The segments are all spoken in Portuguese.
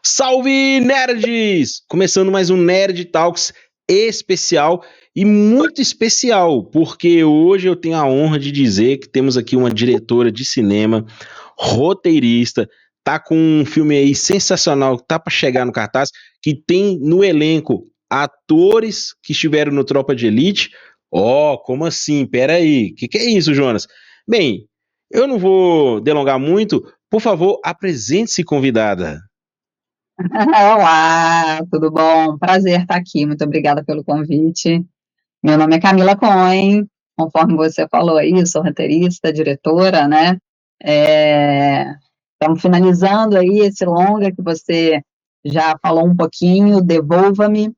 Salve, nerds! Começando mais um Nerd Talks especial e muito especial, porque hoje eu tenho a honra de dizer que temos aqui uma diretora de cinema, roteirista, tá com um filme aí sensacional, tá para chegar no cartaz, que tem no elenco atores que estiveram no Tropa de Elite. Como assim? Pera aí, que é isso, Jonas? Bem, eu não vou delongar muito, por favor, apresente-se, convidada. Olá, tudo bom? Prazer estar aqui. Muito obrigada pelo convite. Meu nome é Camila Cohen, conforme você falou aí, eu sou roteirista, diretora, né? Estamos finalizando aí esse longa que você já falou um pouquinho, Devolva-me,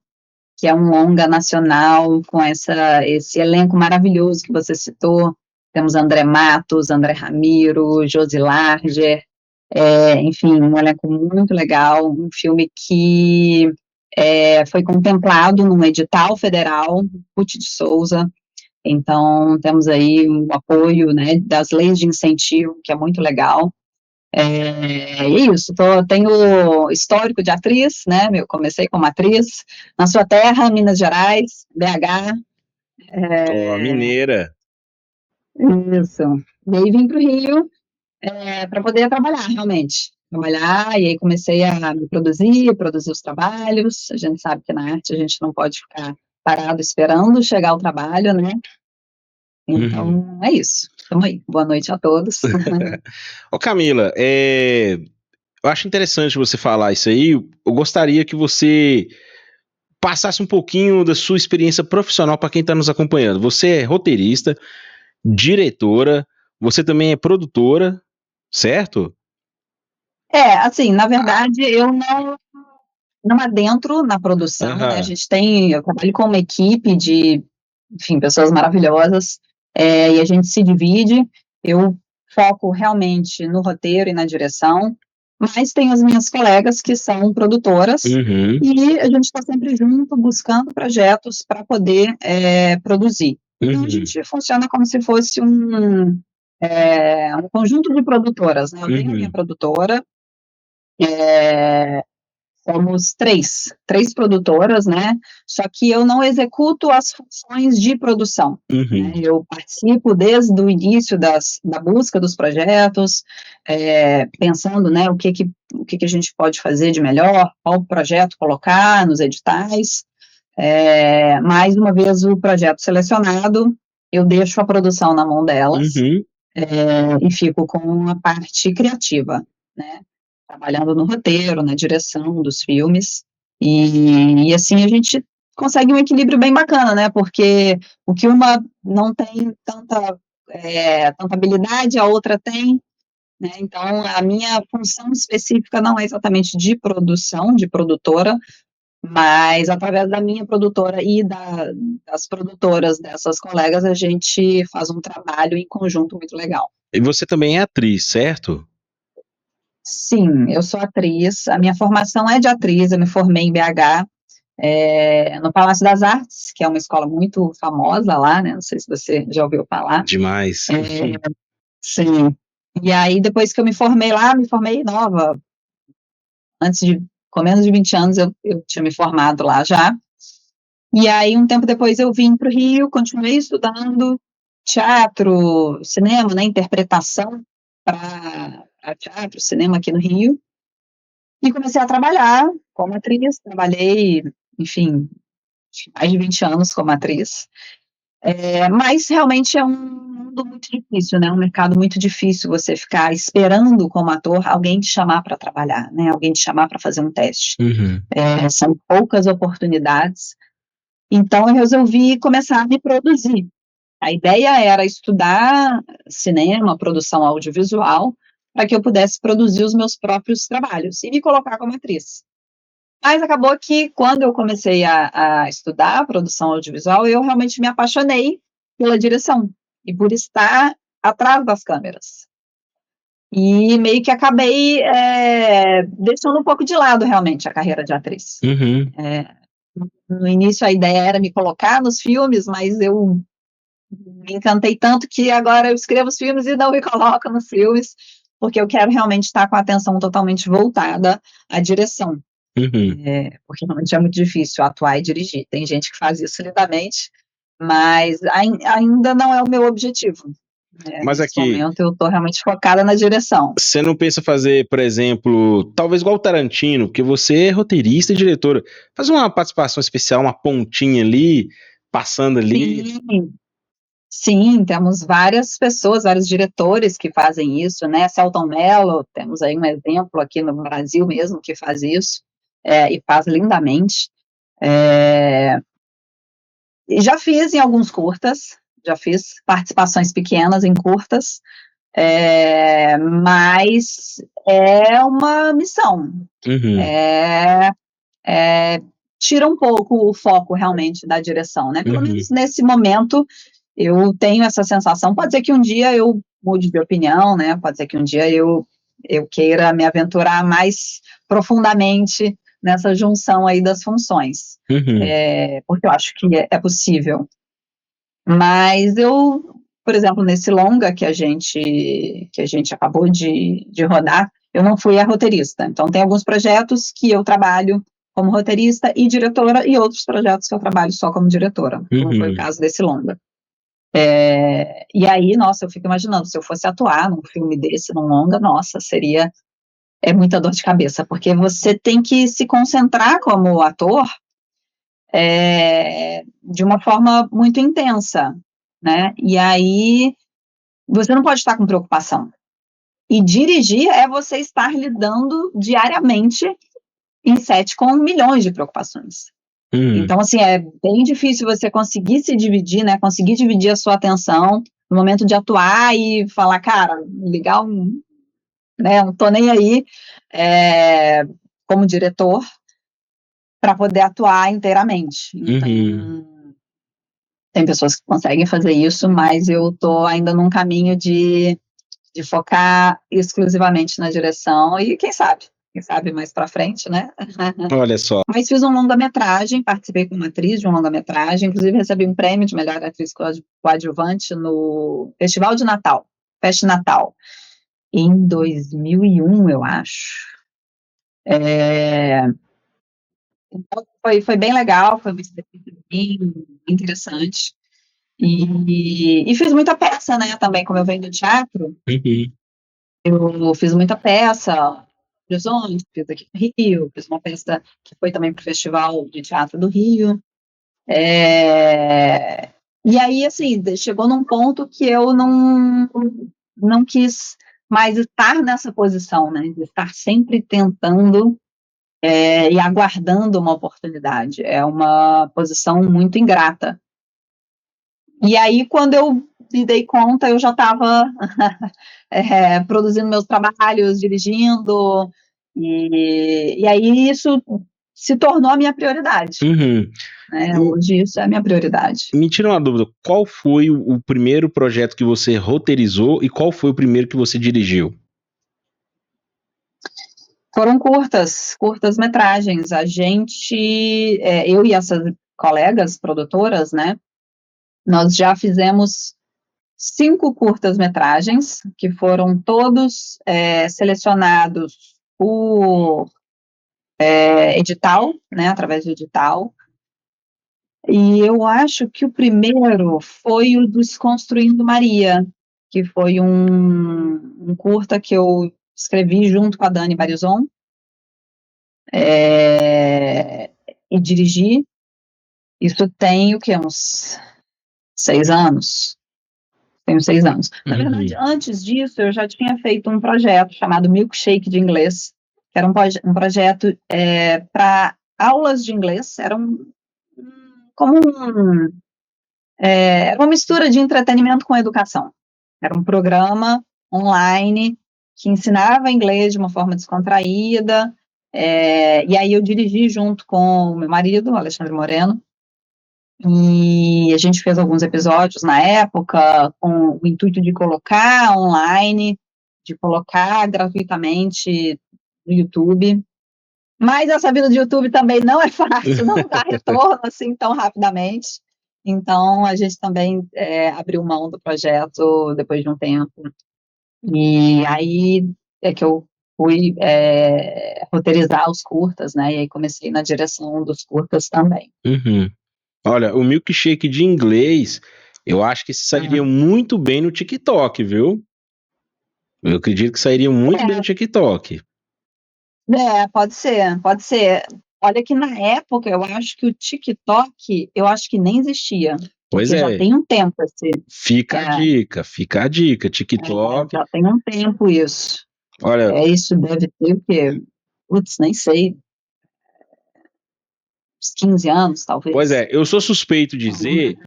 que é um longa nacional com esse elenco maravilhoso que você citou. Temos André Matos, André Ramiro, Josi Larger, enfim, um elenco muito legal, um filme que foi contemplado num edital federal, Ruth de Souza. Então, temos aí um apoio, né, das leis de incentivo, que é muito legal. É isso, tenho histórico de atriz, né, eu comecei como atriz na sua terra, Minas Gerais, BH. Ó, é, mineira. isso, e aí vim para o Rio, para poder trabalhar, realmente. Trabalhar, e aí comecei a me produzir os trabalhos. A gente sabe que na arte a gente não pode ficar parado esperando chegar o trabalho, né? Uhum. Então, é isso. Tamo aí. Boa noite a todos. Ô Camila, eu acho interessante você falar isso aí. Eu gostaria que você passasse um pouquinho da sua experiência profissional para quem está nos acompanhando. Você é roteirista, diretora, você também é produtora, certo? Assim, na verdade, eu não adentro na produção, né? Aham. Eu trabalho com uma equipe de, enfim, pessoas maravilhosas, e a gente se divide. Eu foco realmente no roteiro e na direção, mas tem as minhas colegas que são produtoras, Uhum. e a gente está sempre junto, buscando projetos para poder produzir. Então, a Uhum. gente funciona como se fosse um conjunto de produtoras, né? Eu tenho a minha Uhum. produtora, somos três produtoras, né? Só que eu não executo as funções de produção, né? Uhum. Eu participo desde o início da busca dos projetos, pensando, né, o que a gente pode fazer de melhor, qual projeto colocar nos editais. Mais uma vez o projeto selecionado, eu deixo a produção na mão delas, Uhum. e fico com a parte criativa, né? Trabalhando no roteiro, na direção dos filmes, e assim a gente consegue um equilíbrio bem bacana, né? Porque o que uma não tem tanta habilidade, a outra tem, né? Então, a minha função específica não é exatamente de produção, de produtora, mas através da minha produtora e das produtoras dessas colegas, a gente faz um trabalho em conjunto muito legal. E você também é atriz, certo? Sim, eu sou atriz, a minha formação é de atriz, eu me formei em BH, no Palácio das Artes, que é uma escola muito famosa lá, né? Não sei se você já ouviu falar. Demais. Sim. E aí, depois que eu me formei lá, me formei nova, com menos de 20 anos eu tinha me formado lá já. E aí, um tempo depois, eu vim para o Rio, continuei estudando teatro, cinema, né? Interpretação para teatro, cinema aqui no Rio. E comecei a trabalhar como atriz, trabalhei, enfim, mais de 20 anos como atriz. Mas realmente é um mundo muito difícil, né? Um mercado muito difícil você ficar esperando como ator alguém te chamar para trabalhar, né? Alguém te chamar para fazer um teste. Uhum. São poucas oportunidades. Então eu resolvi começar a me produzir. A ideia era estudar cinema, produção audiovisual, para que eu pudesse produzir os meus próprios trabalhos e me colocar como atriz. Mas acabou que, quando eu comecei a estudar produção audiovisual, eu realmente me apaixonei pela direção e por estar atrás das câmeras. E meio que acabei deixando um pouco de lado, realmente, a carreira de atriz. Uhum. No início, a ideia era me colocar nos filmes, mas eu me encantei tanto que agora eu escrevo os filmes e não me coloco nos filmes. porque eu quero realmente estar com a atenção totalmente voltada à direção. Uhum. Porque realmente é muito difícil atuar e dirigir. Tem gente que faz isso lindamente, mas ainda não é o meu objetivo. Mas Nesse aqui, momento eu estou realmente focada na direção. você não pensa fazer, por exemplo, talvez igual o Tarantino, porque você é roteirista e diretora, fazer uma participação especial, uma pontinha ali, passando ali. Sim, sim, temos várias pessoas, vários diretores que fazem isso, né? Selton Mello, temos aí um exemplo aqui no Brasil mesmo que faz isso, e faz lindamente. É, e já fiz em alguns curtas, já fiz participações pequenas em curtas, mas é uma missão. Uhum, É, tira um pouco o foco realmente da direção, né? Pelo uhum, menos nesse momento eu tenho essa sensação. Pode ser que um dia eu mude de opinião, né? Pode ser que um dia eu queira me aventurar mais profundamente nessa junção aí das funções, uhum, porque eu acho que é possível. Mas eu, por exemplo, nesse longa que a gente acabou de rodar, eu não fui a roteirista. Então, tem alguns projetos que eu trabalho como roteirista e diretora, e outros projetos que eu trabalho só como diretora, como foi o uhum, caso desse longa. E aí, nossa, eu fico imaginando, se eu fosse atuar num filme desse, num longa, nossa, muita dor de cabeça, porque você tem que se concentrar como ator de uma forma muito intensa, né? E aí você não pode estar com preocupação. E dirigir é você estar lidando diariamente em set com milhões de preocupações. uhum, Então, assim, é bem difícil você conseguir se dividir, né? Conseguir dividir a sua atenção no momento de atuar e falar, cara, ligar um, né? Não tô nem aí como diretor para poder atuar inteiramente. uhum. Então, tem pessoas que conseguem fazer isso, mas eu tô ainda num caminho de focar exclusivamente na direção e quem sabe mais para frente, né? Olha só. Mas fiz um longa-metragem, participei como atriz de um longa-metragem, inclusive recebi um prêmio de melhor atriz coadjuvante no Festival de Natal, Fest Natal, em 2001, eu acho. É, então foi bem legal, foi uma experiência bem interessante. E fiz muita peça, né? Também, como eu venho do teatro, Uhum, eu fiz muita peça, Horizonte, fiz aqui no Rio, fiz uma peça que foi também para o Festival de Teatro do Rio. E aí, assim, chegou num ponto que eu não quis mais estar nessa posição, né? De estar sempre tentando e aguardando uma oportunidade. É uma posição muito ingrata. E aí, quando eu me dei conta, eu já estava produzindo meus trabalhos, dirigindo, e aí isso se tornou a minha prioridade, uhum. né? Hoje isso é a minha prioridade. Me tira uma dúvida, qual foi o primeiro projeto que você roteirizou e qual foi o primeiro que você dirigiu? Foram curtas metragens. Eu e essas colegas produtoras, né? Nós já fizemos 5 curtas-metragens, que foram todos selecionados por edital, né, através do edital. E eu acho que o primeiro foi o Desconstruindo Maria, que foi um curta que eu escrevi junto com a Dani Barizon, e dirigi. Isso tem o quê? Uns 6 anos? Tenho 6 anos. Na verdade, Uhum, antes disso, eu já tinha feito um projeto chamado Milkshake de Inglês, que era um projeto para aulas de inglês. Era uma mistura de entretenimento com educação. Era um programa online que ensinava inglês de uma forma descontraída. E aí eu dirigi junto com o meu marido, Alexandre Moreno, e a gente fez alguns episódios na época com o intuito de colocar online, de colocar gratuitamente no YouTube. Mas essa vida de YouTube também não é fácil, não dá retorno assim tão rapidamente. Então a gente também abriu mão do projeto depois de um tempo. E aí é que eu fui roteirizar os curtas, né? E aí comecei na direção dos curtas também. Uhum. Olha, o milkshake de inglês, eu acho que sairia muito bem no TikTok, viu? Eu acredito que sairia muito bem no TikTok. Pode ser, pode ser. Olha que na época eu acho que o TikTok, eu acho que nem existia, Pois porque já é, tem um tempo esse, fica a é, dica, fica a dica. TikTok, já tem um tempo isso. olha, Isso deve ter o quê? Putz, nem sei, uns 15 anos, pois talvez. é, eu sou suspeito de dizer,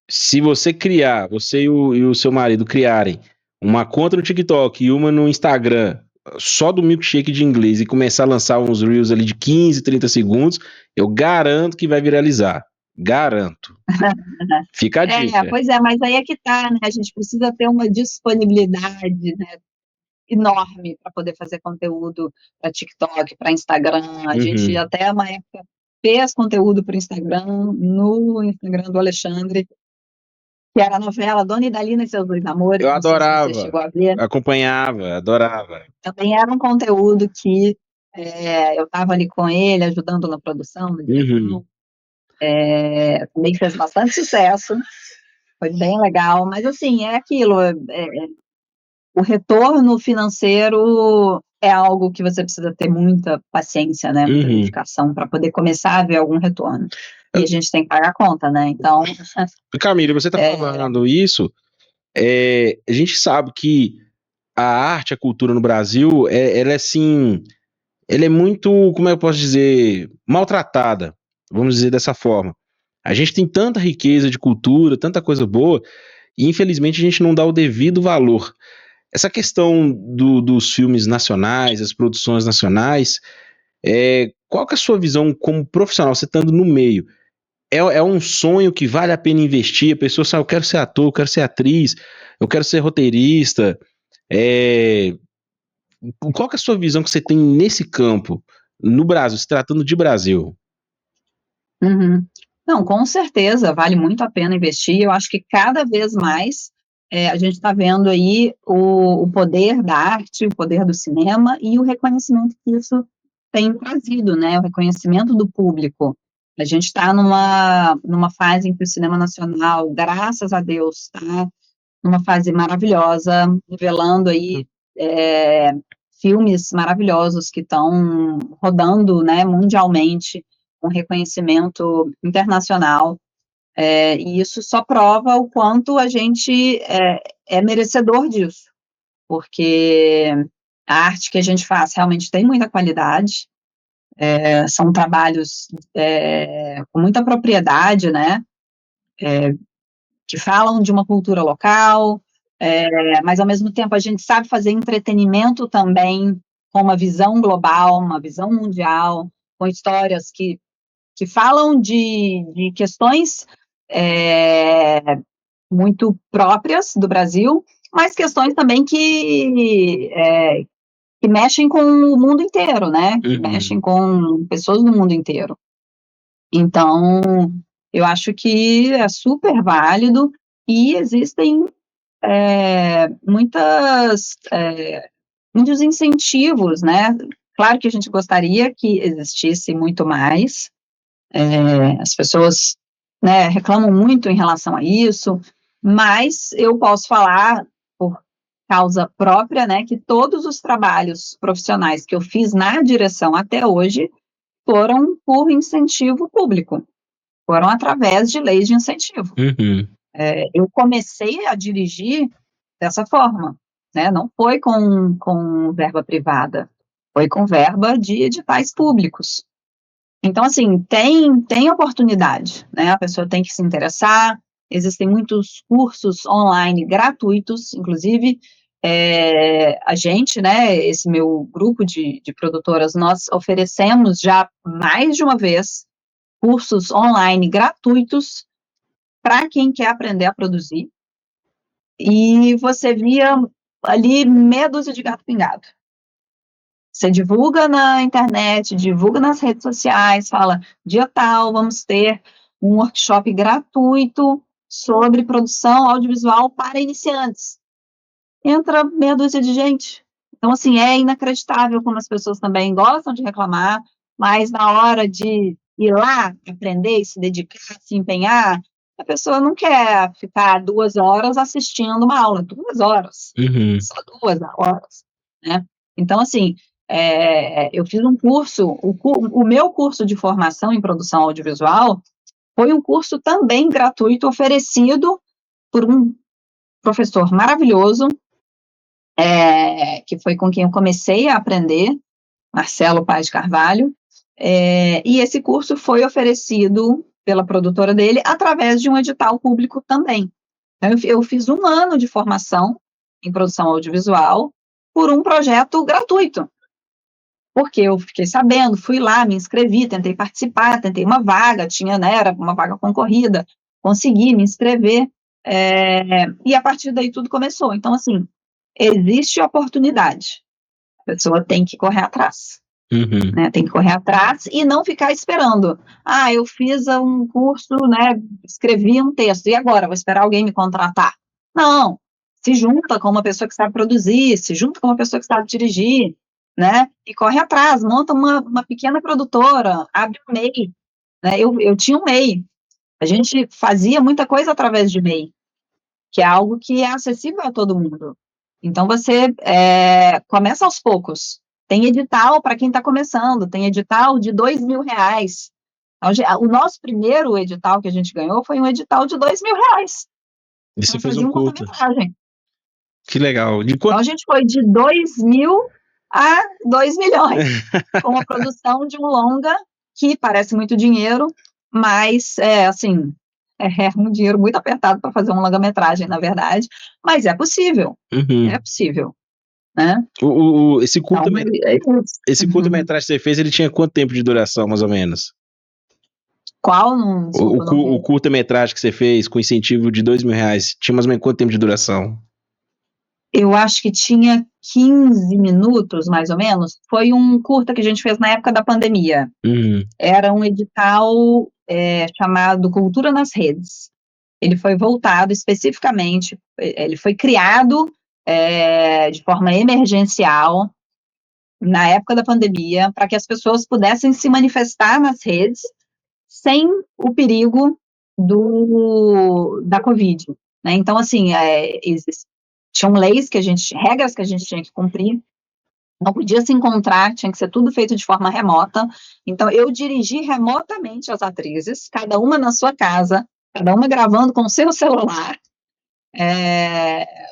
se você criar, você e o seu marido criarem uma conta no TikTok e uma no Instagram, só do milkshake de inglês e começar a lançar uns reels ali de 15, 30 segundos, eu garanto que vai viralizar. Garanto. Fica a dica. Pois é, mas aí é que tá, né? A gente precisa ter uma disponibilidade, né, enorme para poder fazer conteúdo para TikTok, para Instagram. A gente Uhum. até uma época fez conteúdo para o Instagram, no Instagram do Alexandre, que era a novela Dona Idalina e seus dois amores, Eu não sei se você adorava, chegou a ver. acompanhava, adorava. Também era um conteúdo que eu estava ali com ele, ajudando na produção, na Uhum. direção. Também fez bastante sucesso, foi bem legal, mas assim, é aquilo, o retorno financeiro é algo que você precisa ter muita paciência, né, muita Uhum. dedicação para poder começar a ver algum retorno. E a gente tem que pagar a conta, né? Então, Camila, você está é, falando isso, a gente sabe que a arte, a cultura no Brasil, ela é assim, ela é muito, como eu posso dizer, maltratada, vamos dizer dessa forma. A gente tem tanta riqueza de cultura, tanta coisa boa, e infelizmente a gente não dá o devido valor. Essa questão dos filmes nacionais, as produções nacionais, qual que é a sua visão como profissional, você estando no meio? É um sonho que vale a pena investir? A pessoa sabe, eu quero ser ator, eu quero ser atriz, eu quero ser roteirista. É, qual que é a sua visão que você tem nesse campo, no Brasil, se tratando de Brasil? uhum. Não, com certeza, vale muito a pena investir. Eu acho que cada vez mais a gente está vendo aí o poder da arte, o poder do cinema e o reconhecimento que isso tem trazido, né? O reconhecimento do público. A gente está numa fase em que o cinema nacional, graças a Deus, está numa fase maravilhosa, revelando aí é, filmes maravilhosos que estão rodando, né, mundialmente, com reconhecimento internacional, e isso só prova o quanto a gente é merecedor disso, porque a arte que a gente faz realmente tem muita qualidade, são trabalhos com muita propriedade, né, que falam de uma cultura local, mas ao mesmo tempo a gente sabe fazer entretenimento também com uma visão global, uma visão mundial, com histórias que falam de questões é, muito próprias do Brasil, mas questões também que mexem com o mundo inteiro, né? Que Uhum, mexem com pessoas do mundo inteiro. Então, eu acho que é super válido e existem muitos incentivos, né? Claro que a gente gostaria que existisse muito mais, as pessoas, né, reclamam muito em relação a isso, mas eu posso falar por causa própria, né, que todos os trabalhos profissionais que eu fiz na direção até hoje foram por incentivo público, foram através de leis de incentivo. uhum, Eu comecei a dirigir dessa forma, né? Não foi com verba privada, foi com verba de editais públicos. Então, assim, tem oportunidade, né? A pessoa tem que se interessar, existem muitos cursos online gratuitos, inclusive a gente, né, esse meu grupo de produtoras, nós oferecemos já mais de uma vez cursos online gratuitos para quem quer aprender a produzir, e você via ali meia dúzia de gato pingado. Você divulga na internet, divulga nas redes sociais, fala, dia tal, vamos ter um workshop gratuito sobre produção audiovisual para iniciantes. entra meia dúzia de gente. Então, assim, é inacreditável como as pessoas também gostam de reclamar, mas na hora de ir lá aprender, se dedicar, se empenhar, a pessoa não quer ficar 2 horas assistindo uma aula, 2 horas, Uhum. só 2 horas, né? Então, assim, eu fiz um curso, o meu curso de formação em produção audiovisual foi um curso também gratuito, oferecido por um professor maravilhoso, que foi com quem eu comecei a aprender, Marcelo Paz Carvalho, e esse curso foi oferecido pela produtora dele através de um edital público também. Então, eu fiz 1 ano de formação em produção audiovisual por um projeto gratuito, porque eu fiquei sabendo, fui lá, me inscrevi, tentei participar, tentei uma vaga, tinha, né, era uma vaga concorrida, consegui me inscrever, e a partir daí tudo começou. Então, assim, existe oportunidade, a pessoa tem que correr atrás, Uhum. né, tem que correr atrás e não ficar esperando. Ah, eu fiz um curso, né, escrevi um texto, e agora? Vou esperar alguém me contratar? Não, se junta com uma pessoa que sabe produzir, se junta com uma pessoa que sabe dirigir, né, e corre atrás, monta uma pequena produtora, abre um MEI, né, eu tinha um MEI, a gente fazia muita coisa através de MEI, que é algo que é acessível a todo mundo. Então, você começa aos poucos. Tem edital para quem está começando, tem edital de R$ 2.000. O nosso primeiro edital que a gente ganhou foi um edital de R$ 2.000 E você para fez fazer um um curta. curta-metragem. Que legal. De Então, quanto? a gente foi de 2.000 a 2 milhões, com a produção de um longa, que parece muito dinheiro, mas, assim, é um dinheiro muito apertado para fazer um longa-metragem, na verdade, mas Uhum. é possível, né? Esse Então, é isso. esse curta-metragem que você fez, ele tinha quanto tempo de duração, mais ou menos? Qual? Não, desculpa, não O vi. curta-metragem que você fez com incentivo de R$ 2.000, tinha mais ou menos quanto tempo de duração? Eu acho que tinha 15 minutos, mais ou menos. Foi um curta que a gente fez na época da pandemia. Uhum. Era um edital chamado Cultura nas Redes. Ele foi voltado especificamente, ele foi criado de forma emergencial na época da pandemia, para que as pessoas pudessem se manifestar nas redes sem o perigo da Covid, né? Então, assim, tinham leis regras que a gente tinha que cumprir, não podia se encontrar, tinha que ser tudo feito de forma remota. Então, eu dirigi remotamente as atrizes, cada uma na sua casa, cada uma gravando com o seu celular.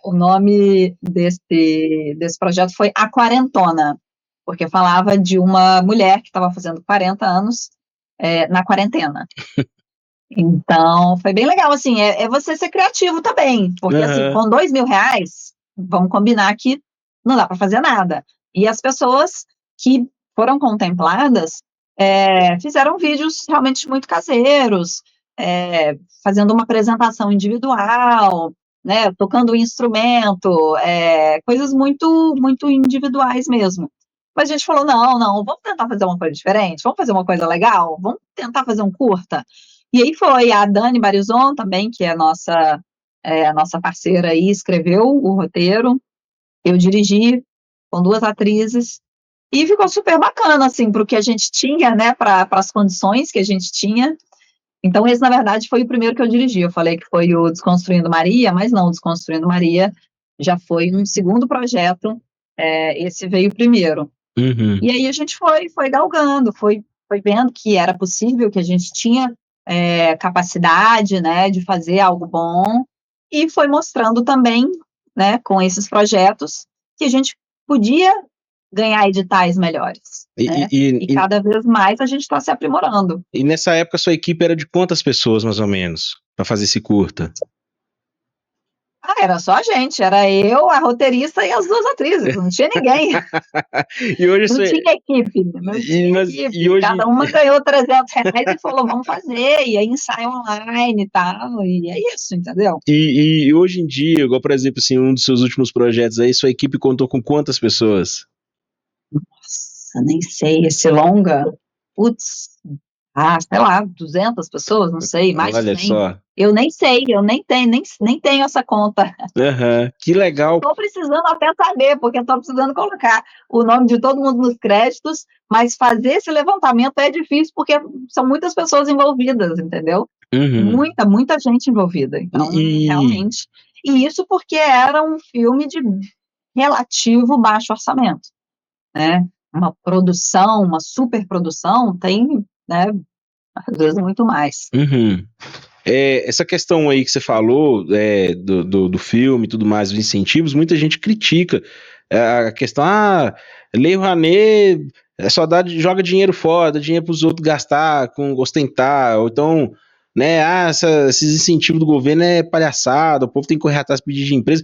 O nome desse projeto foi A Quarentona, porque falava de uma mulher que estava fazendo 40 anos na quarentena. Então, foi bem legal, assim, você ser criativo também, porque, assim, Aham. com R$ 2.000, vamos combinar que não dá para fazer nada. E as pessoas que foram contempladas fizeram vídeos realmente muito caseiros, fazendo uma apresentação individual, né, tocando um instrumento, coisas muito, muito individuais mesmo. Mas a gente falou, não, não, vamos tentar fazer uma coisa diferente, vamos fazer uma coisa legal, vamos tentar fazer um curta. E aí foi a Dani Barizon também, que é a nossa parceira aí, escreveu o roteiro, eu dirigi com 2 atrizes, e ficou super bacana, assim, para o que a gente tinha, né, para as condições que a gente tinha. Então, esse, na verdade, foi o primeiro que eu dirigi. Eu falei que foi o Desconstruindo Maria, mas não, o Desconstruindo Maria já foi um segundo projeto, esse veio primeiro. Uhum. E aí a gente foi galgando, foi vendo que era possível, que a gente tinha capacidade, né, de fazer algo bom, e foi mostrando também, né, com esses projetos, que a gente podia ganhar editais melhores, E, né, e, e e, cada vez mais a gente está se aprimorando. e nessa época sua equipe era de quantas pessoas, mais ou menos, pra fazer esse curta? Ah, era só a gente, era eu, a roteirista e as 2 atrizes, não tinha ninguém. E hoje Não sua, tinha equipe, não e, tinha nós- e equipe. hoje Cada uma ganhou R$ 300 e falou, vamos fazer. E aí ensaio online e tal. E é isso, entendeu? e hoje em dia, igual por exemplo, assim, um dos seus últimos projetos aí, sua equipe contou com quantas pessoas? Nossa, nem sei. Esse longa, putz, sei lá, 200 pessoas, não sei, mais de Olha 100. só. Eu nem sei, eu nem tenho essa conta. Aham, que legal. Estou precisando até saber, porque estou precisando colocar o nome de todo mundo nos créditos, mas fazer esse levantamento é difícil, porque são muitas pessoas envolvidas, entendeu? Uhum. Muita gente envolvida. Então, E, realmente. E isso porque era um filme de relativo baixo orçamento, né? Uma produção, uma superprodução tem, né, às vezes muito mais. uhum. Essa questão aí que você falou do filme e tudo mais, os incentivos, muita gente critica a questão, Lei Rouanet só joga dinheiro fora, dá dinheiro para os outros gastar, com ostentar, ou então, né, esses incentivos do governo é palhaçada, o povo tem que correr atrás de pedir de empresa.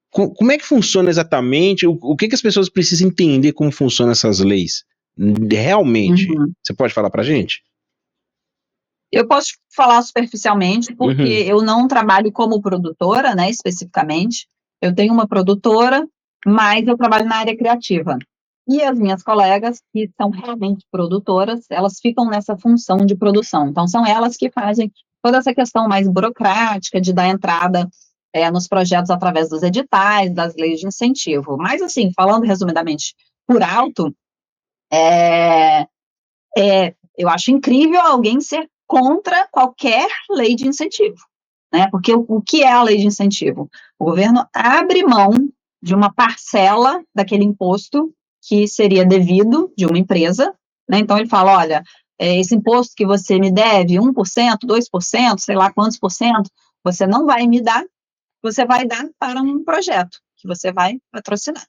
Como é que funciona exatamente? O que as pessoas precisam entender como funcionam essas leis? Realmente, Uhum. você pode falar pra gente? Eu posso falar superficialmente, porque Uhum, eu não trabalho como produtora, né, especificamente. Eu tenho uma produtora, mas eu trabalho na área criativa. E as minhas colegas, que são realmente produtoras, elas ficam nessa função de produção. Então, são elas que fazem toda essa questão mais burocrática de dar entrada nos projetos através dos editais, das leis de incentivo. Mas, assim, falando resumidamente por alto, é, eu acho incrível alguém ser contra qualquer lei de incentivo, né? Porque o que é a lei de incentivo? O governo abre mão de uma parcela daquele imposto que seria devido de uma empresa, né? Então ele fala, olha, esse imposto que você me deve, 1%, 2%, sei lá quantos por cento, você não vai me dar, você vai dar para um projeto que você vai patrocinar.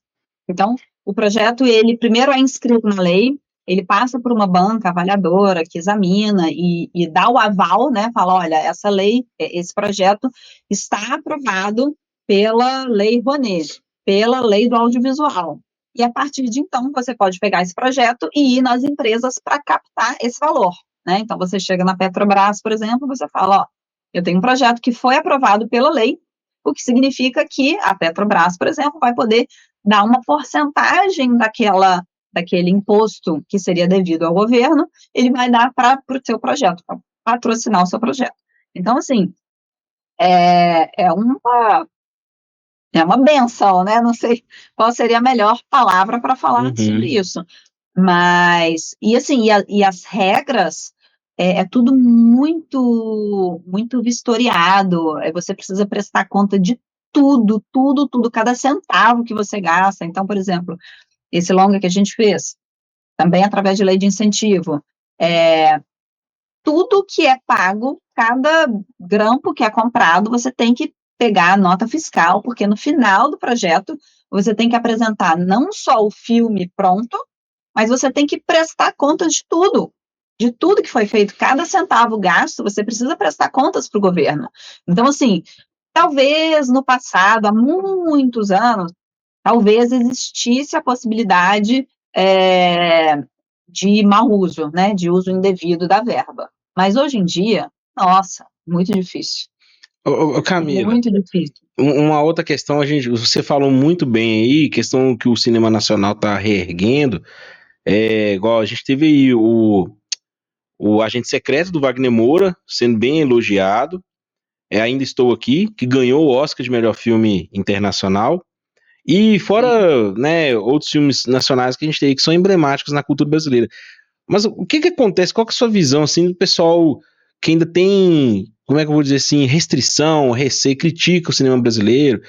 Então, o projeto, ele primeiro é inscrito na lei, ele passa por uma banca avaliadora que examina e dá o aval, né? Fala, olha, essa lei, esse projeto está aprovado pela Lei Rouanet, pela Lei do Audiovisual. E a partir de então, você pode pegar esse projeto e ir nas empresas para captar esse valor, né? Então, você chega na Petrobras, por exemplo, você fala, ó, eu tenho um projeto que foi aprovado pela lei, o que significa que a Petrobras, por exemplo, vai poder dar uma porcentagem daquele imposto que seria devido ao governo, ele vai dar para o seu projeto, para patrocinar o seu projeto. Então, assim, é uma benção, né? Não sei qual seria a melhor palavra para falar sobre uhum, isso. Mas, e assim, as regras, tudo muito, muito vistoriado, você precisa prestar conta de tudo, tudo, tudo, cada centavo que você gasta. Então, por exemplo, esse longa que a gente fez, também através de lei de incentivo. Tudo que é pago, cada grampo que é comprado, você tem que pegar a nota fiscal, porque no final do projeto você tem que apresentar não só o filme pronto, mas você tem que prestar contas de tudo que foi feito, cada centavo gasto, você precisa prestar contas para o governo. Então, assim, talvez no passado, há muitos anos, talvez existisse a possibilidade de mau uso, né, de uso indevido da verba. Mas hoje em dia, nossa, muito difícil, Ô, Camila, muito difícil. uma outra questão, você falou muito bem aí, questão que o cinema nacional está reerguendo, igual a gente teve aí o Agente Secreto do Wagner Moura sendo bem elogiado, Ainda Estou Aqui, que ganhou o Oscar de melhor filme internacional, e fora, né, outros filmes nacionais que a gente tem aí que são emblemáticos na cultura brasileira. Mas o que que acontece? Qual que é a sua visão, assim, do pessoal que ainda tem, como é que eu vou dizer assim, restrição, receio, critica o cinema brasileiro,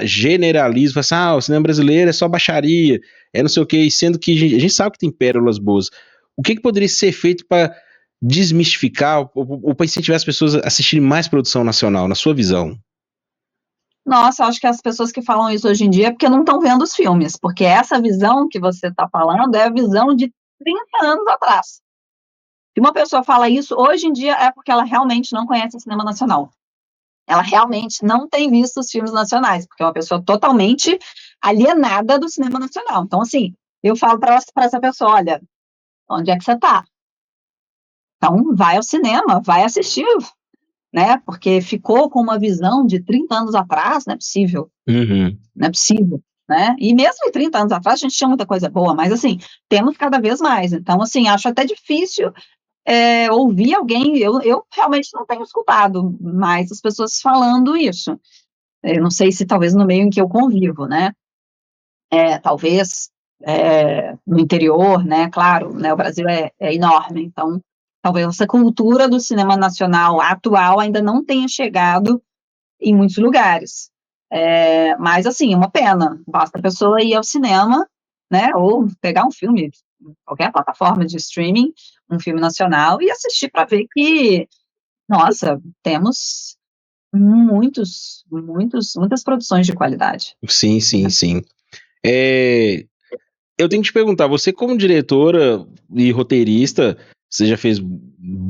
generaliza, fala assim, o cinema brasileiro é só baixaria, é não sei o quê, sendo que a gente sabe que tem pérolas boas. O que que poderia ser feito para desmistificar ou para incentivar as pessoas a assistirem mais produção nacional, na sua visão? Nossa, acho que as pessoas que falam isso hoje em dia é porque não estão vendo os filmes, porque essa visão que você está falando é a visão de 30 anos atrás. Se uma pessoa fala isso hoje em dia é porque ela realmente não conhece o cinema nacional. Ela realmente não tem visto os filmes nacionais, porque é uma pessoa totalmente alienada do cinema nacional. Então, assim, eu falo para essa pessoa: olha, onde é que você está? Então, vai ao cinema, vai assistir, né? Porque ficou com uma visão de 30 anos atrás, não é possível, Uhum. não é possível. Né? E mesmo em 30 anos atrás, a gente tinha muita coisa boa, mas assim, temos cada vez mais. Então, assim, acho até difícil ouvir alguém, eu realmente não tenho escutado mais as pessoas falando isso. Eu não sei se talvez no meio em que eu convivo, né? Talvez no interior, né? Claro, né? O Brasil é enorme, então talvez essa cultura do cinema nacional atual ainda não tenha chegado em muitos lugares. Mas, assim, é uma pena. Basta a pessoa ir ao cinema, né? Ou pegar um filme, qualquer plataforma de streaming, um filme nacional, e assistir para ver que, nossa, temos muitas produções de qualidade. Sim, sim, sim. É, eu tenho que te perguntar, você como diretora e roteirista, você já fez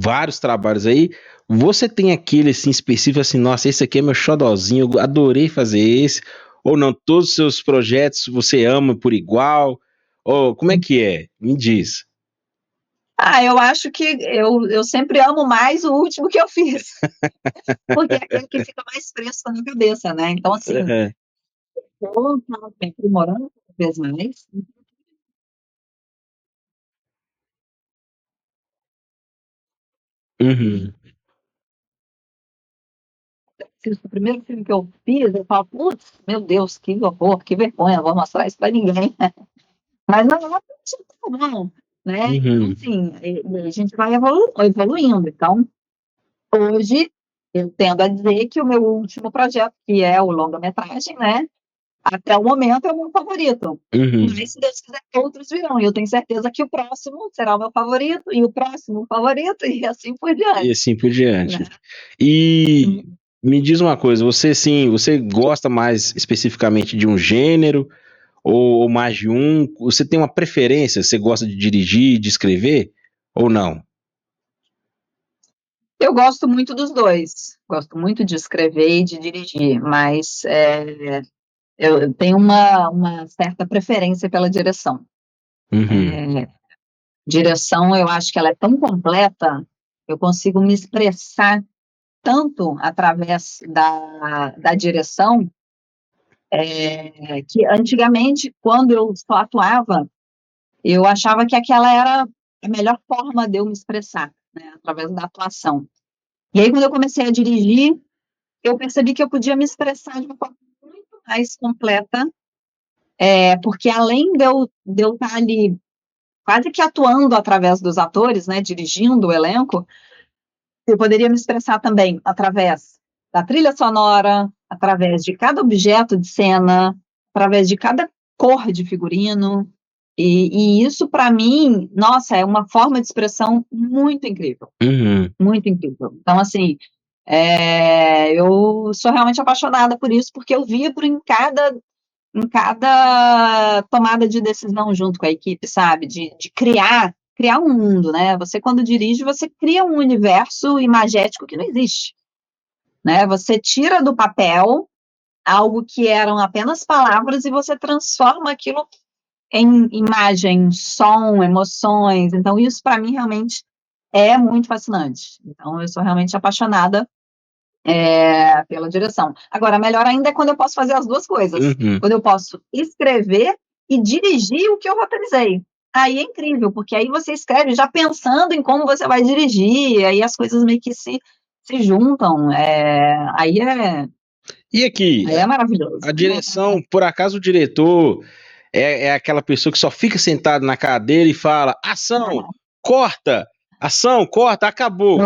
vários trabalhos aí, você tem aquele assim específico assim, nossa, esse aqui é meu xodozinho, eu adorei fazer esse, ou não, todos os seus projetos você ama por igual, ou como é que é? Me diz. Eu acho que eu sempre amo mais o último que eu fiz, porque é aquele que fica mais fresco na cabeça, né? Então, assim, Aham. estou me aprimorando cada vez mais. Uhum. O primeiro filme que eu fiz, eu falo, putz, meu Deus, que horror, que vergonha, não vou mostrar isso para ninguém. Mas não é não, né? Então, Uhum. assim, a gente vai evoluindo. Então, hoje, eu tendo a dizer que o meu último projeto, que é o longa-metragem, né? Até o momento é o meu favorito. Uhum. Mas, se Deus quiser, outros virão. E eu tenho certeza que o próximo será o meu favorito, e o próximo o favorito, e assim por E diante, assim por diante. né? E me diz uma coisa, você sim, você gosta mais especificamente de um gênero ou mais de um? Você tem uma preferência? Você gosta de dirigir, de escrever ou não? Eu gosto muito dos dois. Gosto muito de escrever e de dirigir, mas eu tenho uma certa preferência pela direção. Uhum, Direção, eu acho que ela é tão completa, eu consigo me expressar tanto através da direção, que antigamente, quando eu só atuava, eu achava que aquela era a melhor forma de eu me expressar, né, através da atuação. E aí, quando eu comecei a dirigir, eu percebi que eu podia me expressar de uma forma muito mais completa, porque além de eu estar ali quase que atuando através dos atores, né, dirigindo o elenco, eu poderia me expressar também através da trilha sonora, através de cada objeto de cena, através de cada cor de figurino. E isso, para mim, nossa, é uma forma de expressão muito incrível, uhum, muito incrível. Então, assim, eu sou realmente apaixonada por isso, porque eu vibro em cada tomada de decisão junto com a equipe, sabe? De criar um mundo, né? Você, quando dirige, você cria um universo imagético que não existe, né? Você tira do papel algo que eram apenas palavras e você transforma aquilo em imagem, som, emoções. Então, isso para mim realmente é muito fascinante. Então, eu sou realmente apaixonada pela direção. Agora, melhor ainda é quando eu posso fazer as duas coisas. uhum. Quando eu posso escrever e dirigir o que eu roteirizei. Aí é incrível, porque aí você escreve já pensando em como você vai dirigir, aí as coisas meio que se juntam. Aí, é, E aqui, aí é maravilhoso. a direção, por acaso o diretor é aquela pessoa que só fica sentado na cadeira e fala: ação, corta, ação, corta, acabou.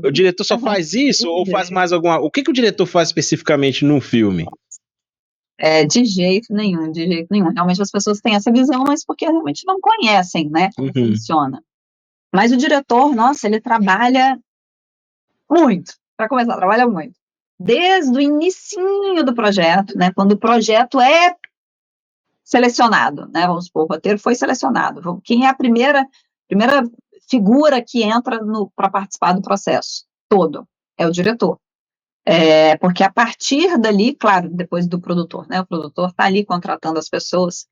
O diretor só faz isso ou faz mais alguma? O que que o diretor faz especificamente num filme? De jeito nenhum, de jeito nenhum. Realmente as pessoas têm essa visão, mas porque realmente não conhecem, né, como Uhum, funciona. Mas o diretor, nossa, ele trabalha muito, para começar, trabalha muito. Desde o inicinho do projeto, né, quando o projeto é selecionado, né, vamos supor, o roteiro foi selecionado. Quem é a primeira figura que entra para participar do processo todo? É o diretor. Porque a partir dali, claro, depois do produtor, né, o produtor está ali contratando as pessoas,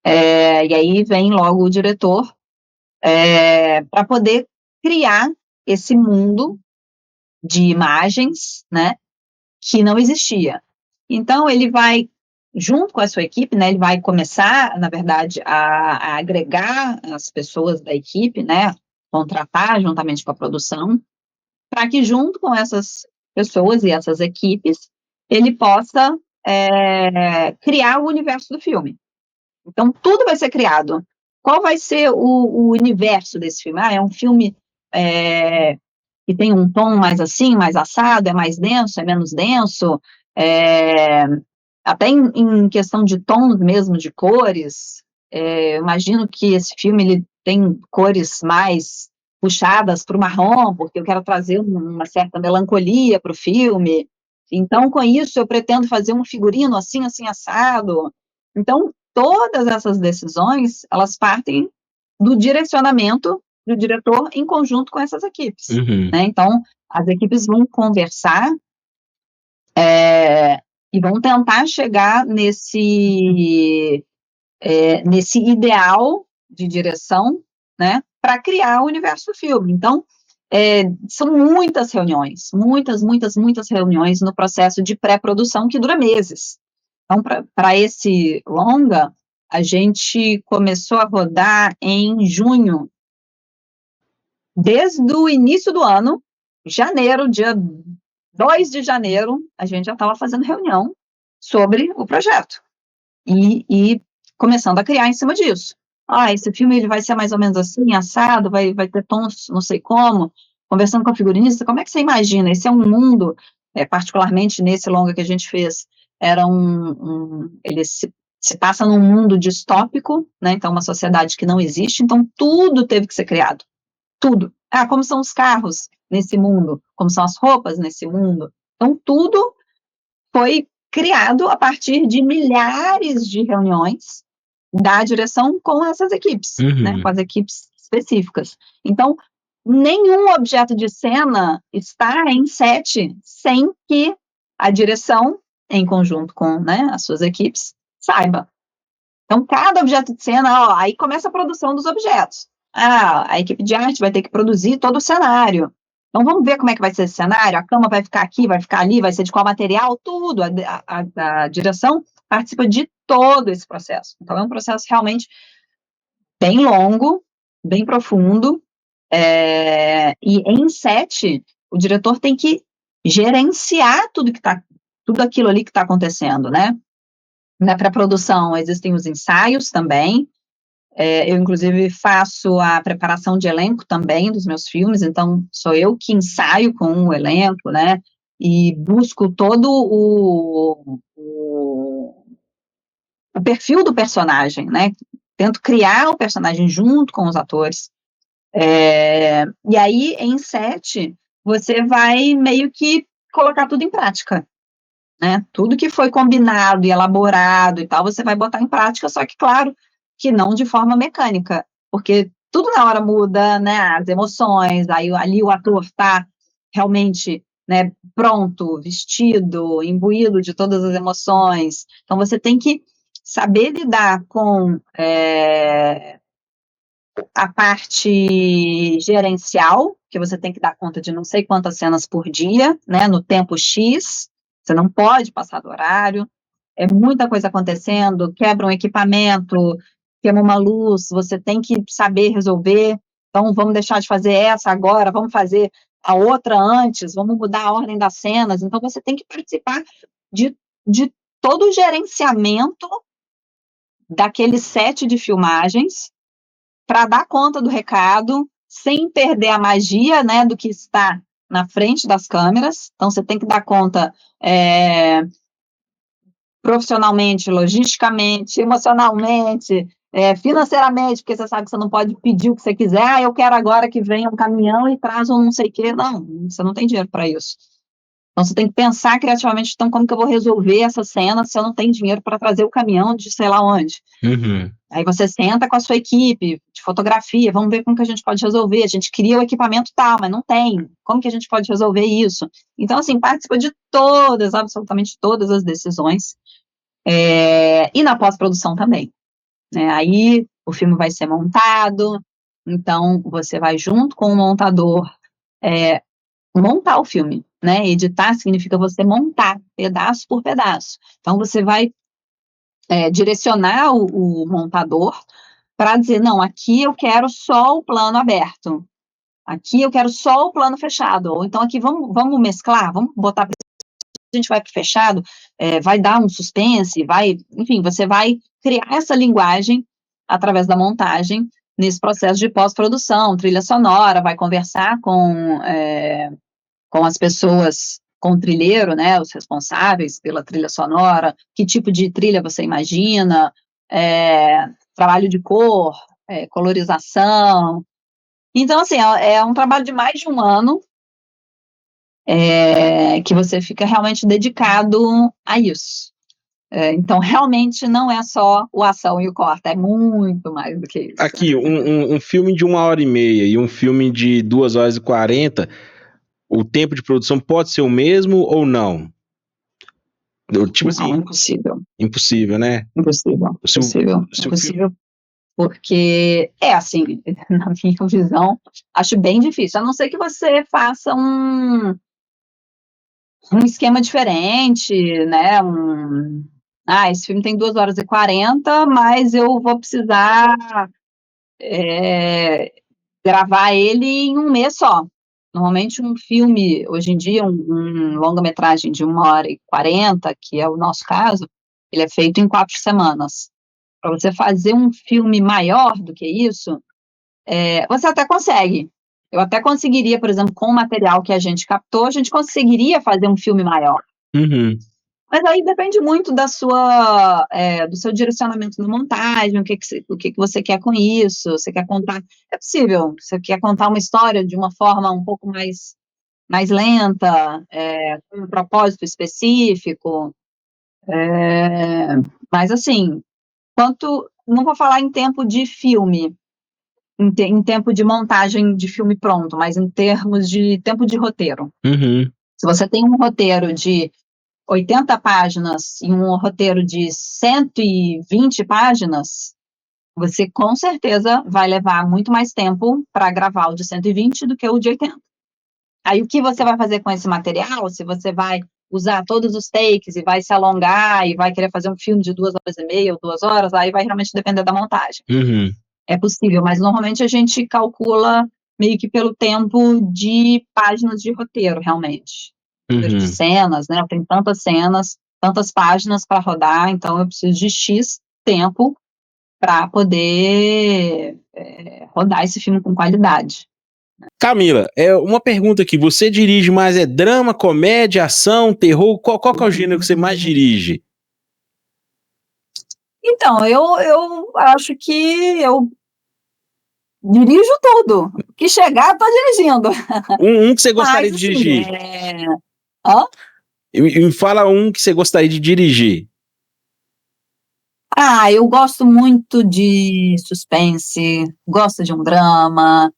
e aí vem logo o diretor para poder criar esse mundo de imagens, né, que não existia. Então, ele vai, junto com a sua equipe, né, ele vai começar, na verdade, a agregar as pessoas da equipe, né, contratar juntamente com a produção, para que junto com essas pessoas e essas equipes, ele possa criar o universo do filme. Então, tudo vai ser criado. Qual vai ser o universo desse filme? É um filme que tem um tom mais assim, mais assado, é mais denso, é menos denso, até em questão de tons mesmo, de cores. Imagino que esse filme ele tem cores mais puxadas para o marrom, porque eu quero trazer uma certa melancolia para o filme. Então, com isso, eu pretendo fazer um figurino assim, assim, assado. Então, todas essas decisões, elas partem do direcionamento do diretor em conjunto com essas equipes. Né? Então, as equipes vão conversar e vão tentar chegar nesse ideal de direção, né, para criar o universo do filme. Então, são muitas reuniões, muitas reuniões no processo de pré-produção que dura meses. Então, para esse longa, a gente começou a rodar em junho. Desde o início do ano, janeiro, dia 2 de janeiro, a gente já estava fazendo reunião sobre o projeto. E começando a criar em cima disso. Esse filme ele vai ser mais ou menos assim, assado, vai ter tons não sei como, conversando com a figurinista, como é que você imagina? Esse é um mundo, particularmente nesse longa que a gente fez, era ele se passa num mundo distópico, né, então uma sociedade que não existe, então tudo teve que ser criado, tudo. Como são os carros nesse mundo, como são as roupas nesse mundo, então tudo foi criado a partir de milhares de reuniões da direção com essas equipes, né, com as equipes específicas. Então, nenhum objeto de cena está em set sem que a direção, em conjunto com, né, as suas equipes, saiba. Então, cada objeto de cena, aí começa a produção dos objetos. A equipe de arte vai ter que produzir todo o cenário. Então, vamos ver como é que vai ser esse cenário? A cama vai ficar aqui, vai ficar ali, vai ser de qual material? Tudo. A direção participa de todo esse processo. Então, é um processo realmente bem longo, bem profundo. E em set, o diretor tem que gerenciar tudo aquilo ali que está acontecendo, né? Na pré-produção existem os ensaios também. Eu, inclusive, faço a preparação de elenco também dos meus filmes, então sou eu que ensaio com o elenco, né? E busco todo o perfil do personagem, né? Tento criar o personagem junto com os atores. E aí, em set, você vai meio que colocar tudo em prática. Né? Tudo que foi combinado e elaborado e tal, você vai botar em prática, só que, claro, que não de forma mecânica, porque tudo na hora muda, né? As emoções, aí ali o ator está realmente, né, pronto, vestido, imbuído de todas as emoções. Então, você tem que saber lidar com a parte gerencial, que você tem que dar conta de não sei quantas cenas por dia, né, no tempo X, você não pode passar do horário, é muita coisa acontecendo, quebra um equipamento, queima uma luz, você tem que saber resolver, então vamos deixar de fazer essa agora, vamos fazer a outra antes, vamos mudar a ordem das cenas, então você tem que participar de todo o gerenciamento daquele set de filmagens, para dar conta do recado, sem perder a magia, né, do que está na frente das câmeras. Então, você tem que dar conta profissionalmente, logisticamente, emocionalmente, financeiramente, porque você sabe que você não pode pedir o que você quiser. Eu quero agora que venha um caminhão e traz um não sei o quê. Não, você não tem dinheiro para isso. Então, você tem que pensar criativamente, então, como que eu vou resolver essa cena se eu não tenho dinheiro para trazer o caminhão de sei lá onde. Aí você senta com a sua equipe de fotografia, vamos ver como que a gente pode resolver. A gente cria o equipamento tal, mas não tem. Como que a gente pode resolver isso? Então, assim, participa de todas, absolutamente todas as decisões. E na pós-produção também. Né? Aí o filme vai ser montado, então você vai junto com o montador montar o filme. Né? Editar significa você montar, pedaço por pedaço. Então, você vai direcionar o montador para dizer, não, aqui eu quero só o plano aberto, Aqui eu quero só o plano fechado, ou então aqui vamos mesclar, vamos botar, a gente vai para o fechado, vai dar um suspense, enfim, você vai criar essa linguagem através da montagem nesse processo de pós-produção, trilha sonora, vai conversar com as pessoas, com o trilheiro, né, os responsáveis pela trilha sonora, que tipo de trilha você imagina, trabalho de cor, colorização. Então, assim, é um trabalho de mais de um ano, que você fica realmente dedicado a isso. Então, realmente não é só o ação e o corte, é muito mais do que isso. Aqui, um filme de 1h30 e um filme de 2h40, o tempo de produção pode ser o mesmo ou não? Tipo Não, assim, impossível. impossível, né? Impossível, porque assim, na minha visão, acho bem difícil, a não ser que você faça um esquema diferente, né, esse filme tem 2h40, mas eu vou precisar gravar ele em um mês só. Normalmente um filme, hoje em dia, um longa-metragem de 1h40, que é o nosso caso, ele é feito em 4 semanas. Para você fazer um filme maior do que isso, você até consegue. Eu até conseguiria, por exemplo, com o material que a gente captou, a gente conseguiria fazer um filme maior. Uhum. Mas aí depende muito do seu direcionamento na montagem, o que você quer com isso, você quer contar, é possível, você quer contar uma história de uma forma um pouco mais lenta, com um propósito específico, mas assim, não vou falar em tempo de filme, em tempo de montagem de filme pronto, mas em termos de tempo de roteiro. Uhum. Se você tem um roteiro de 80 páginas e um roteiro de 120 páginas, você com certeza vai levar muito mais tempo para gravar o de 120 do que o de 80. Aí o que você vai fazer com esse material? Se você vai usar todos os takes e vai se alongar e vai querer fazer um filme de 2h30 ou 2 horas, aí vai realmente depender da montagem. Uhum. É possível, mas normalmente a gente calcula meio que pelo tempo de páginas de roteiro, realmente. De cenas, né? Eu tenho tantas cenas, tantas páginas para rodar, então eu preciso de X tempo para poder rodar esse filme com qualidade. Camila, uma pergunta aqui, você dirige mais drama, comédia, ação, terror? Qual que é o gênero que você mais dirige? Então, eu acho que eu dirijo tudo. O que chegar, eu tô dirigindo. Um que você gostaria Mas, de assim, dirigir? Me fala um que você gostaria de dirigir. Eu gosto muito de suspense, gosto de um drama,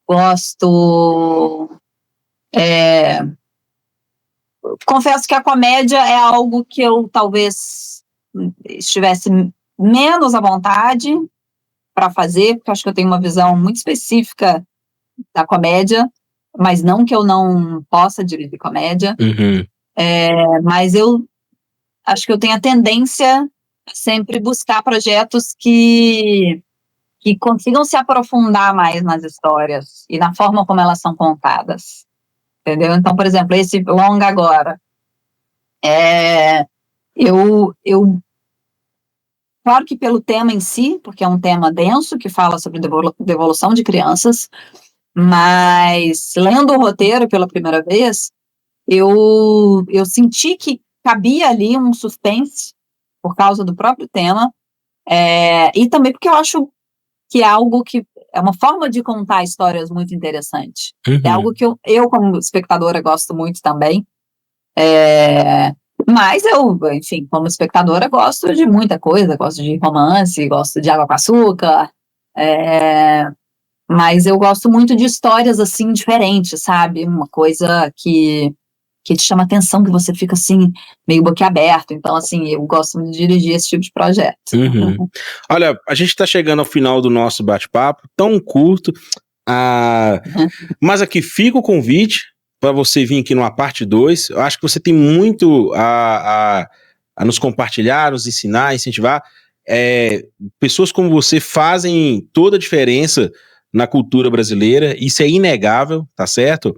gosto. Confesso que a comédia é algo que eu talvez estivesse menos à vontade para fazer, porque eu acho que eu tenho uma visão muito específica da comédia, mas não que eu não possa dirigir comédia. Uhum. Mas eu acho que eu tenho a tendência a sempre buscar projetos que consigam se aprofundar mais nas histórias e na forma como elas são contadas. Entendeu? Então, por exemplo, esse longa agora, claro que pelo tema em si, porque é um tema denso, que fala sobre devolução de crianças, mas lendo o roteiro pela primeira vez, eu senti que cabia ali um suspense, por causa do próprio tema, e também porque eu acho que é algo que é uma forma de contar histórias muito interessante. Uhum. É algo que eu como espectadora, gosto muito também. Mas eu, enfim, como espectadora, gosto de muita coisa, gosto de romance, gosto de Água com Açúcar, mas eu gosto muito de histórias, assim, diferentes, sabe? Uma coisa que te chama atenção, que você fica, assim, meio boquiaberto. Então, assim, eu gosto de dirigir esse tipo de projeto. Uhum. Olha, a gente está chegando ao final do nosso bate-papo, tão curto, mas aqui fica o convite para você vir aqui numa parte 2. Eu acho que você tem muito a nos compartilhar, nos ensinar, incentivar. Pessoas como você fazem toda a diferença na cultura brasileira, isso é inegável, tá certo?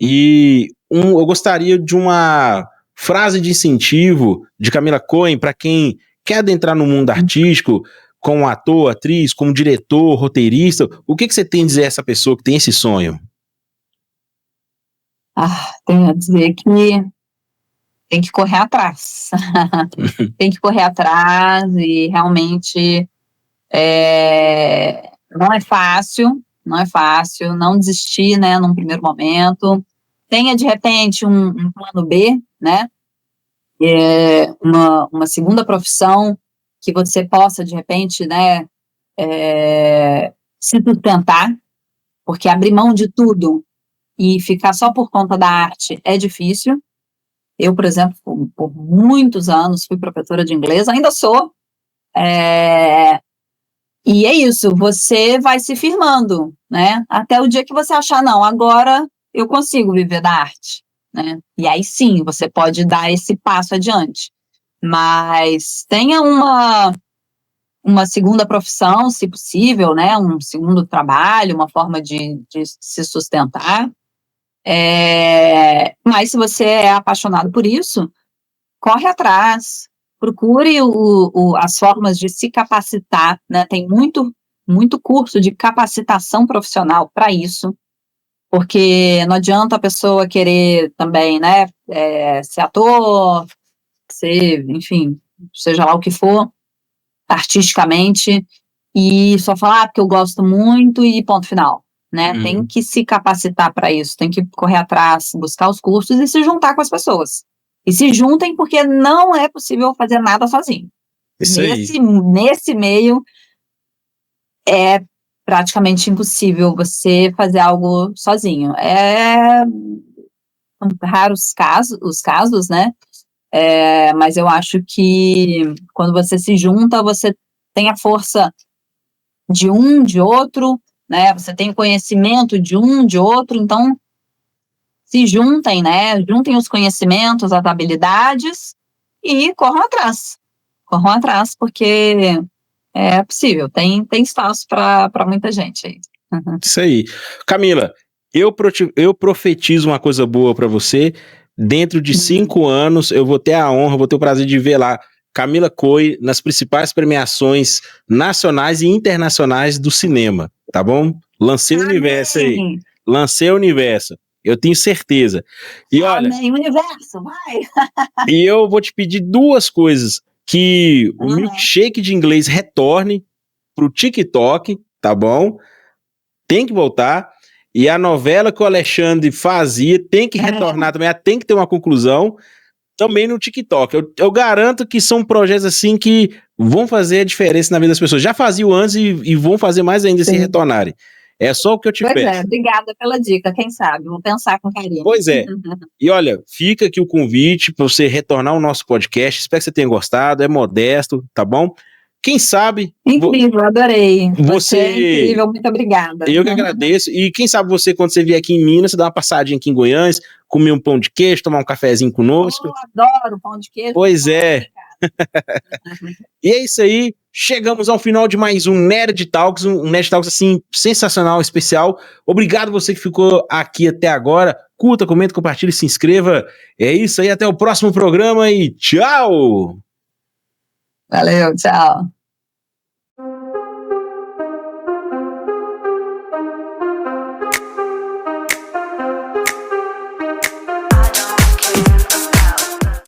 E eu gostaria de uma frase de incentivo de Camila Cohen para quem quer adentrar no mundo artístico, como ator, atriz, como diretor, roteirista. O que você tem a dizer a essa pessoa que tem esse sonho? Tenho a dizer que tem que correr atrás. Tem que correr atrás e realmente não é fácil, não desistir, né, num primeiro momento. Tenha, de repente, um plano B, né, uma segunda profissão que você possa, de repente, né, se sustentar, porque abrir mão de tudo e ficar só por conta da arte é difícil. Eu, por exemplo, por muitos anos fui professora de inglês, ainda sou, e é isso, você vai se firmando, né, até o dia que você achar, não, agora eu consigo viver da arte, né, e aí sim, você pode dar esse passo adiante, mas tenha uma segunda profissão, se possível, né, um segundo trabalho, uma forma de se sustentar, mas se você é apaixonado por isso, corre atrás, procure as formas de se capacitar, né? Tem muito curso de capacitação profissional para isso, porque não adianta a pessoa querer também, né, ser ator, enfim, seja lá o que for, artisticamente, e só falar porque eu gosto muito e ponto final, né? Tem que se capacitar para isso, tem que correr atrás, buscar os cursos e se juntar com as pessoas. E se juntem, porque não é possível fazer nada sozinho. Isso aí. Nesse meio, é praticamente impossível você fazer algo sozinho. São raros os casos, né? Mas eu acho que quando você se junta, você tem a força de um, de outro, né? Você tem o conhecimento de um, de outro, então se juntem, né? Juntem os conhecimentos, as habilidades e corram atrás, porque é possível, tem espaço para muita gente aí. Isso aí. Camila, eu profetizo uma coisa boa para você. Dentro de 5 anos, eu vou ter a honra, vou ter o prazer de ver lá Camila Cohen nas principais premiações nacionais e internacionais do cinema, tá bom? Lancei o universo aí. Lancei o universo. Eu tenho certeza. E olha, universo, vai! E eu vou te pedir 2 coisas. Que o milkshake de inglês retorne pro TikTok, tá bom? Tem que voltar. E a novela que o Alexandre fazia tem que retornar também. Tem que ter uma conclusão. Também no TikTok. Eu garanto que são projetos assim que vão fazer a diferença na vida das pessoas. Já faziam antes e vão fazer mais ainda se retornarem. É só o que eu te peço. Obrigada pela dica, quem sabe? Vou pensar com carinho. Pois é. E olha, fica aqui o convite para você retornar ao nosso podcast. Espero que você tenha gostado. É modesto, tá bom? Quem sabe... Incrível, adorei. Você é incrível, muito obrigada. Eu que agradeço. E quem sabe você, quando você vier aqui em Minas, você dá uma passadinha aqui em Goiânia, comer um pão de queijo, tomar um cafezinho conosco. Eu adoro pão de queijo. Pois é. E é isso aí. Chegamos ao final de mais um Nerd Talks, um Nerd Talks assim, sensacional, especial. Obrigado você que ficou aqui até agora. Curta, comenta, compartilhe, se inscreva. É isso aí, até o próximo programa e tchau! Valeu, tchau.